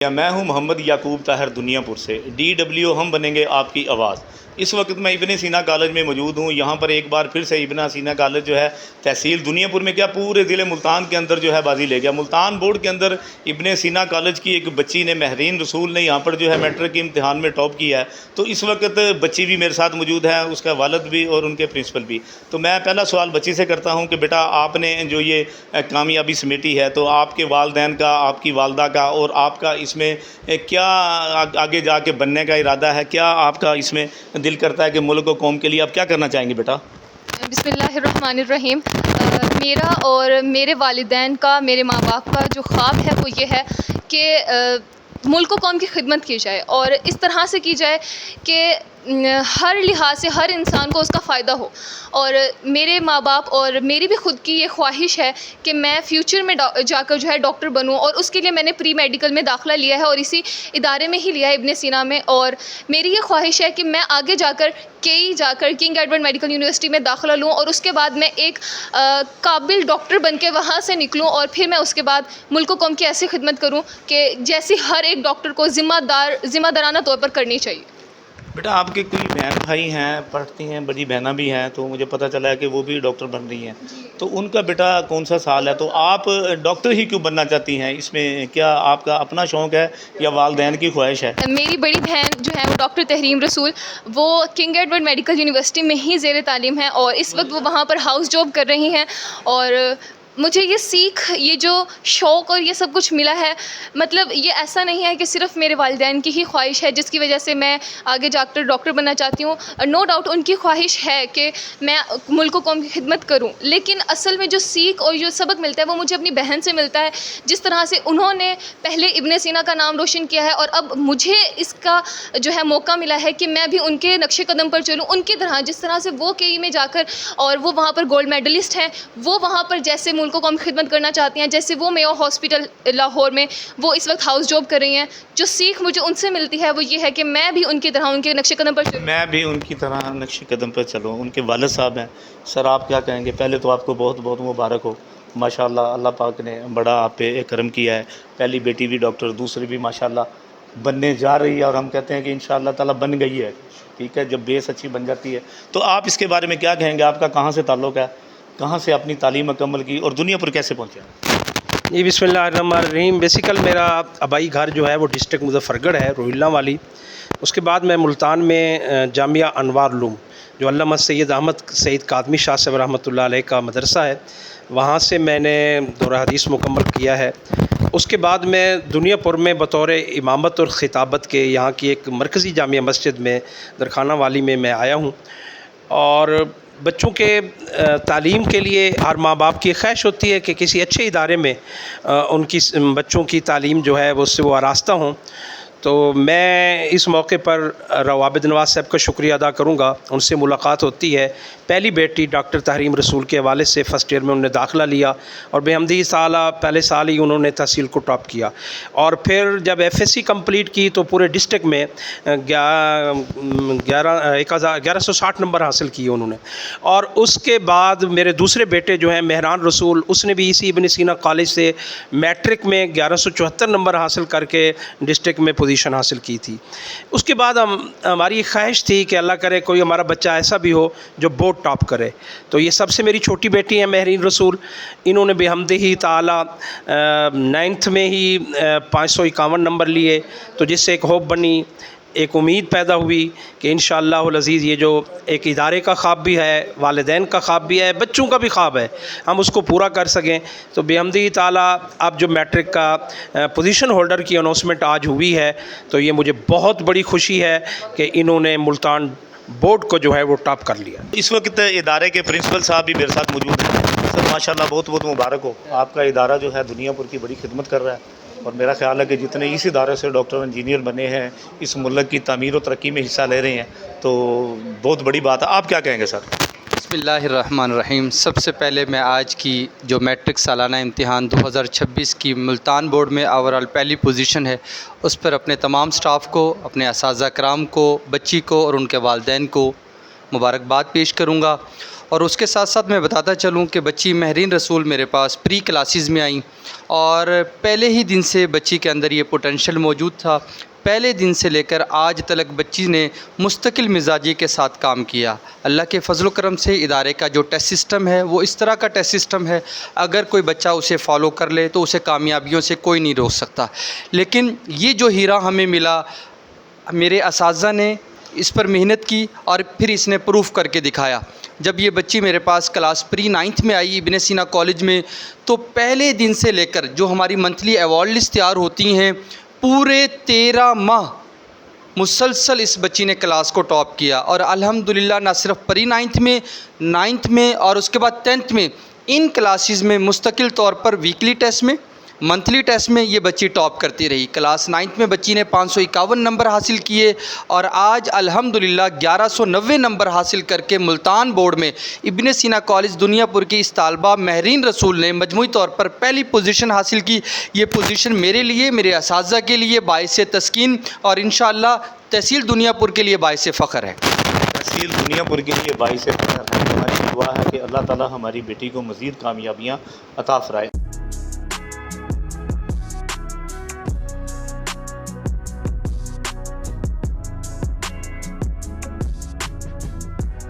میں ہوں محمد یعقوب طاہر دنیا پور سے DW ہم بنیں گے آپ کی آواز۔ اس وقت میں ابن سینا کالج میں موجود ہوں۔ یہاں پر ایک بار پھر سے ابن سینا کالج جو ہے تحصیل دنیا پور میں کیا پورے ضلع ملتان کے اندر جو ہے بازی لے گیا۔ ملتان بورڈ کے اندر ابن سینا کالج کی ایک بچی نے مہرین رسول نے یہاں پر جو ہے میٹرک کے امتحان میں ٹاپ کیا ہے۔ تو اس وقت بچی بھی میرے ساتھ موجود ہے، اس کا والد بھی اور ان کے پرنسپل بھی۔ تو میں پہلا سوال بچی سے کرتا ہوں کہ بیٹا آپ نے جو یہ کامیابی سمیٹی ہے تو آپ کے والدین کا، آپ کی والدہ کا اور آپ کا اس میں کیا آگے جا کے بننے کا ارادہ ہے؟ کیا آپ کا اس میں دل کرتا ہے کہ ملک و قوم کے لیے آپ کیا کرنا چاہیں گے بیٹا؟ بسم اللہ الرحمن الرحیم۔ میرا اور میرے والدین کا، میرے ماں باپ کا جو خواب ہے وہ یہ ہے کہ ملک و قوم کی خدمت کی جائے، اور اس طرح سے کی جائے کہ ہر لحاظ سے ہر انسان کو اس کا فائدہ ہو۔ اور میرے ماں باپ اور میری بھی خود کی یہ خواہش ہے کہ میں فیوچر میں جا کر جو ہے ڈاکٹر بنوں، اور اس کے لیے میں نے پری میڈیکل میں داخلہ لیا ہے اور اسی ادارے میں ہی لیا ہے، ابن سینا میں۔ اور میری یہ خواہش ہے کہ میں آگے جا کر کنگ ایڈورڈ میڈیکل یونیورسٹی میں داخلہ لوں، اور اس کے بعد میں ایک قابل ڈاکٹر بن کے وہاں سے نکلوں، اور پھر میں اس کے بعد ملک و قوم کی ایسی خدمت کروں کہ جیسی ہر ایک ڈاکٹر کو ذمہ دارانہ طور پر کرنی چاہیے۔ بیٹا آپ کے کوئی بہن بھائی ہیں، پڑھتی ہیں، بڑی بہنیں بھی ہیں، تو مجھے پتہ چلا ہے کہ وہ بھی ڈاکٹر بن رہی ہیں، تو ان کا بیٹا کون سا سال ہے؟ تو آپ ڈاکٹر ہی کیوں بننا چاہتی ہیں؟ اس میں کیا آپ کا اپنا شوق ہے یا والدین کی خواہش ہے؟ میری بڑی بہن جو ہے وہ ڈاکٹر تحریم رسول، وہ کنگ ایڈورڈ میڈیکل یونیورسٹی میں ہی زیر تعلیم ہے، اور اس وقت وہ وہاں پر ہاؤس جاب کر رہی ہیں۔ اور مجھے یہ سیکھ، یہ جو شوق اور یہ سب کچھ ملا ہے، مطلب یہ ایسا نہیں ہے کہ صرف میرے والدین کی ہی خواہش ہے جس کی وجہ سے میں آگے جا کر ڈاکٹر بننا چاہتی ہوں۔ نو ڈاؤٹ ان کی خواہش ہے کہ میں ملک و قوم کی خدمت کروں، لیکن اصل میں جو سیکھ اور جو سبق ملتا ہے وہ مجھے اپنی بہن سے ملتا ہے۔ جس طرح سے انہوں نے پہلے ابن سینا کا نام روشن کیا ہے، اور اب مجھے اس کا جو ہے موقع ملا ہے کہ میں بھی ان کے نقش قدم پر چلوں، ان کی طرح، جس طرح سے وہ KE میں جا کر، اور وہ وہاں پر گولڈ میڈلسٹ ہیں، وہ وہاں پر جیسے ملک و قوم کی خدمت کرنا چاہتی ہیں، جیسے وہ میو ہاسپٹل لاہور میں وہ اس وقت ہاؤس جاب کر رہی ہیں۔ جو سیکھ مجھے ان سے ملتی ہے وہ یہ ہے کہ میں بھی ان کی طرح ان کے نقش قدم پر چلوں۔ میں بھی ان کی طرح نقش قدم پر چلوں۔ ان کے والد صاحب ہیں، سر آپ کیا کہیں گے؟ پہلے تو آپ کو بہت بہت مبارک ہو، ماشاءاللہ اللہ پاک نے بڑا آپ پہ کرم کیا ہے۔ پہلی بیٹی بھی ڈاکٹر، دوسری بھی ماشاءاللہ بننے جا رہی ہے، اور ہم کہتے ہیں کہ انشاءاللہ تعالیٰ بن گئی ہے، ٹھیک ہے، جب بیس اچھی بن جاتی ہے۔ تو آپ اس کے بارے میں کیا کہیں گے؟ آپ کا کہاں سے تعلق ہے، کہاں سے اپنی تعلیم مکمل کی، اور دنیا پر کیسے پہنچے؟ جی بسم اللہ الرحمن الرحیم۔ بیسیکل میرا آبائی گھر جو ہے وہ ڈسٹرکٹ مظفر گڑھ ہے، روہیلا والی۔ اس کے بعد میں ملتان میں جامعہ انوار علوم، جو علامہ سید احمد سعید کاظمی شاہ صاحب رحمۃ اللہ علیہ کا مدرسہ ہے، وہاں سے میں نے دورہ حدیث مکمل کیا ہے۔ اس کے بعد میں دنیا پور میں بطور امامت اور خطابت کے یہاں کی ایک مرکزی جامعہ مسجد میں درخانہ والی میں آیا ہوں۔ اور بچوں کے تعلیم کے لیے ہر ماں باپ کی خواہش ہوتی ہے کہ کسی اچھے ادارے میں ان کی بچوں کی تعلیم جو ہے وہ اس سے وہ آراستہ ہوں۔ تو میں اس موقع پر راؤ عابد نواز صاحب کا شکریہ ادا کروں گا، ان سے ملاقات ہوتی ہے۔ پہلی بیٹی ڈاکٹر تحریم رسول کے حوالے سے فرسٹ ایئر میں انہوں نے داخلہ لیا، اور بحمدی پہلے سال ہی انہوں نے تحصیل کو ٹاپ کیا، اور پھر جب FSC کمپلیٹ کی تو پورے ڈسٹرکٹ میں 1160 نمبر حاصل کیے انہوں نے۔ اور اس کے بعد میرے دوسرے بیٹے جو ہیں مہران رسول، اس نے بھی اسی ابن سینا کالج سے میٹرک میں 1174 نمبر حاصل کر کے ڈسٹرکٹ میں پوزیشن حاصل کی تھی۔ اس کے بعد ہماری خواہش تھی کہ اللہ کرے کوئی ہمارا بچہ ایسا بھی ہو جو بورڈ ٹاپ کرے۔ تو یہ سب سے میری چھوٹی بیٹی ہیں مہرین رسول، انہوں نے بحمدہ تعالیٰ 9th میں ہی 551 نمبر لیے، تو جس سے ایک ہوپ بنی، ایک امید پیدا ہوئی کہ انشاءاللہ العزیز یہ جو ایک ادارے کا خواب بھی ہے، والدین کا خواب بھی ہے، بچوں کا بھی خواب ہے، ہم اس کو پورا کر سکیں۔ تو بحمدہ تعالیٰ اب جو میٹرک کا پوزیشن ہولڈر کی اناؤنسمنٹ آج ہوئی ہے، تو یہ مجھے بہت بڑی خوشی ہے کہ انہوں نے ملتان بورڈ کو جو ہے وہ ٹاپ کر لیا۔ اس وقت ادارے کے پرنسپل صاحب بھی میرے ساتھ موجود ہیں۔ سر ماشاءاللہ بہت بہت مبارک ہو، آپ کا ادارہ جو ہے دنیا پور کی بڑی خدمت کر رہا ہے، اور میرا خیال ہے کہ جتنے اس ادارے سے ڈاکٹر انجینئر بنے ہیں، اس ملک کی تعمیر و ترقی میں حصہ لے رہے ہیں، تو بہت بڑی بات ہے۔ آپ کیا کہیں گے سر؟ بسم اللہ الرحمن الرحیم۔ سب سے پہلے میں آج کی جو میٹرک سالانہ امتحان 2026 کی ملتان بورڈ میں اوورآل پہلی پوزیشن ہے، اس پر اپنے تمام سٹاف کو، اپنے اساتذہ کرام کو، بچی کو اور ان کے والدین کو مبارکباد پیش کروں گا۔ اور اس کے ساتھ ساتھ میں بتاتا چلوں کہ بچی مہرین رسول میرے پاس پری کلاسز میں آئیں اور پہلے ہی دن سے بچی کے اندر یہ پوٹینشیل موجود تھا. پہلے دن سے لے کر آج تک بچی نے مستقل مزاجی کے ساتھ کام کیا. اللہ کے فضل و کرم سے ادارے کا جو ٹیسٹ سسٹم ہے وہ اس طرح کا ٹیسٹ سسٹم ہے، اگر کوئی بچہ اسے فالو کر لے تو اسے کامیابیوں سے کوئی نہیں روک سکتا. لیکن یہ جو ہیرا ہمیں ملا، میرے اساتذہ نے اس پر محنت کی اور پھر اس نے پروف کر کے دکھایا. جب یہ بچی میرے پاس کلاس پری 9th میں آئی ابن سینا کالج میں، تو پہلے دن سے لے کر جو ہماری منتھلی ایوارڈ لسٹ تیار ہوتی ہیں، پورے 13 ماہ مسلسل اس بچی نے کلاس کو ٹاپ کیا. اور الحمدللہ نہ صرف پری 9th میں اور اس کے بعد 10th میں ان کلاسز میں مستقل طور پر ویکلی ٹیسٹ میں، منتھلی ٹیسٹ میں یہ بچی ٹاپ کرتی رہی. کلاس 9th میں بچی نے 551 نمبر حاصل کیے اور آج الحمدللہ 1190 نمبر حاصل کر کے ملتان بورڈ میں ابن سینا کالج دنیا پور کی اس طالبہ مہرین رسول نے مجموعی طور پر پہلی پوزیشن حاصل کی. یہ پوزیشن میرے لیے، میرے اساتذہ کے لیے باعث تسکین اور انشاءاللہ تحصیل دنیا پور کے لیے باعث فخر ہے. تحصیل دنیا پور کے لیے باعث فخر ہے. ہماری دعا ہے کہ اللہ تعالی ہماری بیٹی کو مزید کامیابیاں عطا فرمائے.